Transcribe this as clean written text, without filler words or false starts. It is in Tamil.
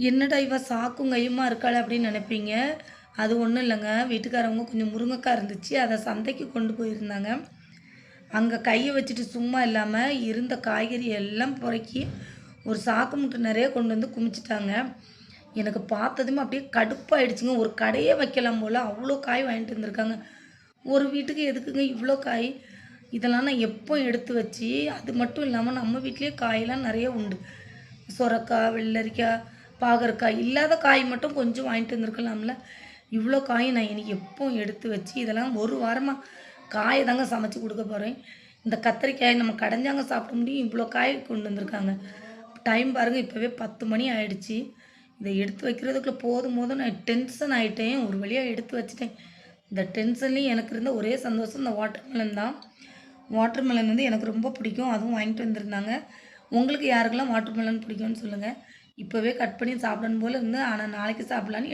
என்னடா இவ சாக்கும் கையுமா இருக்காளே அப்படின்னு நினைப்பீங்க. அது ஒண்ணும் இல்லங்க. வீட்டுக்காரவங்க கொஞ்சம் முருங்கக்கா இருந்துச்சு. அத சந்தைக்கு கொண்டு போயிருந்தாங்க. அங்க கைய வச்சுட்டு சும்மா இல்லாம, இருந்த காய்கறி எல்லாம் பொறுக்கி, ஒரு சாக்கு மூட்டை நெறைய கொண்டு வந்து குமிச்சுட்டாங்க. எனக்கு பார்த்ததுமே அப்படியே கடுப்பாயிடுச்சுங்க. ஒரு கடையே வைக்கலாம் போல, அவ்ளோ காய் வாங்கிட்டு வந்திருக்காங்க. ஒரு வீட்டுக்கு எதுக்குங்க இவ்ளோ காய்? இதெல்லாம் நான் எப்போ எடுத்து வச்சு, அது மட்டும் இல்லாம நம்ம வீட்லயே காயெல்லாம் நெறைய உண்டு. சொரக்காய், வெள்ளரிக்காய், பாகற்காய் இல்லாத காய் மட்டும் கொஞ்சம் வாங்கிட்டு வந்திருக்கலாம்ல. இவ்ளோ காய் நான் இன்னைக்கு எப்போ எடுத்து வச்சு, இதெல்லாம் ஒரு வாரமா காய தாங்க சமைச்சு குடுக்க போறேன். இந்த கத்திரிக்காய் நம்ம கடைஞ்சாங்க சாப்பிட முடியும். இவ்ளோ காய் கொண்டு வந்திருக்காங்க. டைம் பாருங்க இப்பவே 10 மணி ஆயிடுச்சு. இத எடுத்து வைக்கிறதுக்குள்ள போதும் போதும்ன்னு நான் டென்ஷன் ஆயிட்டேன். ஒரு வழியா எடுத்து வச்சுட்டேன். இந்த டென்ஷன்லயும் எனக்கு இருந்த ஒரே சந்தோஷம் இந்த வாட்டர்மெலன் தான். வாட்டர்மெலன் வந்து எனக்கு ரொம்ப பிடிக்கும். அதுவும் வாங்கிட்டு வந்திருந்தாங்க. உங்களுக்கு யாருக்கெல்லாம் வாட்டர்மெலன் பிடிக்கும்னு சொல்லுங்க. இப்பவே கட் பண்ணி சாப்பிடணும் போல இருந்து, ஆனா நாளைக்கு சாப்பிடலான்னு